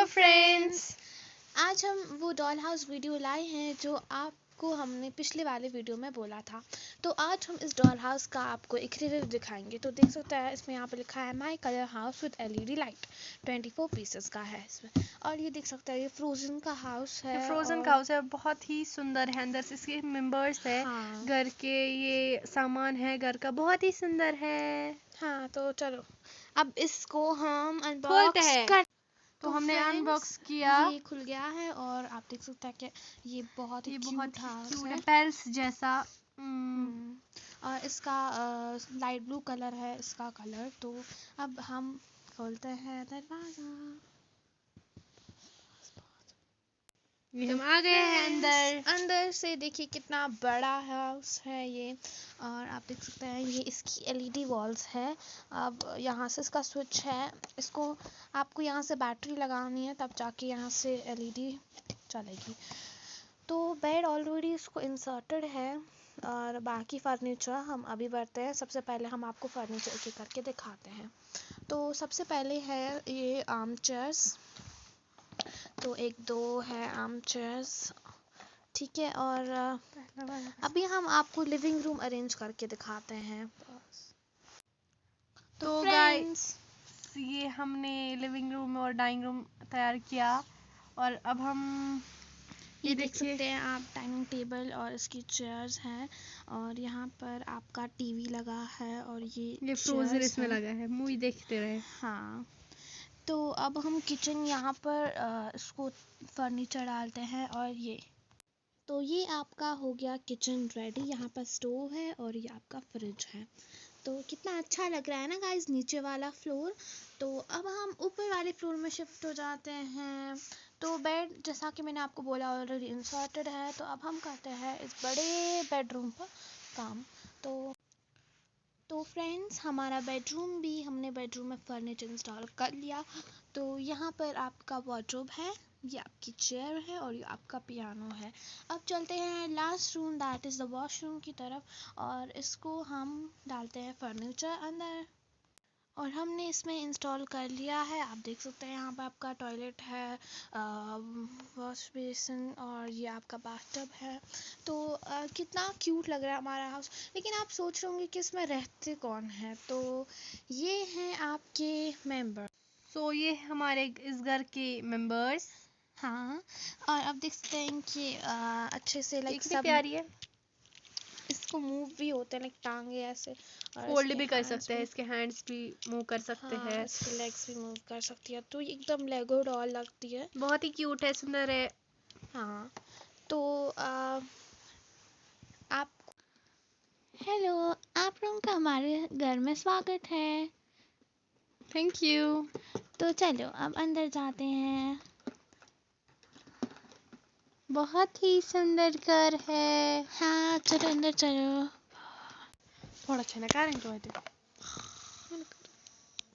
Hello friends, आज हम वो डॉल हाउस वीडियो लाए हैं जो आपको हमने पिछले वाले वीडियो में बोला था। तो आज हम इस डॉल हाउस का आपको एक रिव्यू दिखाएंगे। तो देख सकते हैं इसमें यहाँ पे लिखा है माई colour house with LED light, 24 pieces का है इसमें। और ये देख सकते हैं ये फ्रोजन का हाउस है। फ्रोजन का हाउस है, बहुत ही सुंदर है। अंदर से इसके मेंबर्स है, हाँ घर के ये सामान है घर का, बहुत ही सुंदर है। हाँ, तो चलो अब इसको हम खोलते अनबॉक्स हैं। कर। तो हमने friends, अनबॉक्स किया। ये खुल गया है और आप देख सकते हैं कि ये बहुत ही क्यूट हाउस है, पेल्स जैसा। और इसका लाइट ब्लू कलर है इसका कलर। तो अब हम खोलते हैं दरवाज़ा। हम आ गए हैं अंदर से देखिए कितना बड़ा हाउस है ये। और आप देख सकते हैं ये इसकी एलईडी वॉल्स है। अब यहाँ से इसका स्विच है, इसको आपको यहाँ से बैटरी लगानी है तब जाके यहाँ से एलईडी चलेगी। तो बेड ऑलरेडी इसको इंसर्टेड है और बाकी फर्नीचर हम अभी बढ़ते हैं। सबसे पहले हम आपको फर्नीचर एक एक करके दिखाते हैं। तो सबसे पहले है ये आर्म चेयर्स। तो एक दो है आर्म चेयर्स, ठीक है। और अभी हम आपको लिविंग रूम अरेंज करके दिखाते हैं। तो फ्रेंड्स, ये हमने लिविंग रूम और डाइनिंग रूम तैयार किया। और अब हम ये देख सकते हैं आप डाइनिंग टेबल और इसकी चेयर्स हैं। और यहाँ पर आपका टीवी लगा है और ये फ्रोजन इसमें लगा है, मूवी देखते रहे। हाँ, तो अब हम किचन यहाँ पर इसको फर्नीचर डालते हैं। और ये आपका हो गया किचन रेडी। यहाँ पर स्टोव है और ये आपका फ्रिज है। तो कितना अच्छा लग रहा है ना गाइस नीचे वाला फ्लोर। तो अब हम ऊपर वाले फ्लोर में शिफ्ट हो जाते हैं। तो बेड जैसा कि मैंने आपको बोला ऑलरेडी इंसर्टेड है। तो अब हम करते हैं इस बड़े बेडरूम पर काम। तो फ्रेंड्स, हमारा हमने बेडरूम में फर्नीचर इंस्टॉल कर लिया। तो यहाँ पर आपका वार्डरोब है, ये आपकी चेयर है और ये आपका पियानो है। अब चलते हैं last room, that is the washroom की तरफ। और इसको हम डालते हैं फर्नीचर अंदर और हमने इसमें इंस्टॉल कर लिया है। आप देख सकते हैं यहाँ पर आपका टॉयलेट है, वॉश बेसिन और ये आपका बाथटब है। तो कितना क्यूट लग रहा है हमारा हाउस। लेकिन आप सोच रहे होंगे कि इसमें रहते कौन है। तो ये हैं आपके मेंबर। सो ये हमारे इस घर के मेंबर्स। हाँ, और आप देख सकते हैं कि अच्छे से लाइक सब प्यारी है। इसको मूव भी होते हैं, लाइक टांगे ऐसे, और फोल्ड भी कर सकते हैं, इसके हैंड्स भी मूव कर सकते हैं, इसकी लेग्स भी मूव कर सकती है। तो ये एकदम लेगो डॉल लगती है, बहुत ही क्यूट है, सुंदर है। हाँ। तो आप हेलो, आप लोगों का हमारे घर में स्वागत है। Thank you. तो चलो अब अंदर जाते हैं। बहुत ही सुंदर घर है। हाँ चलो अंदर चलो। थोड़ा अच्छा ना करें तो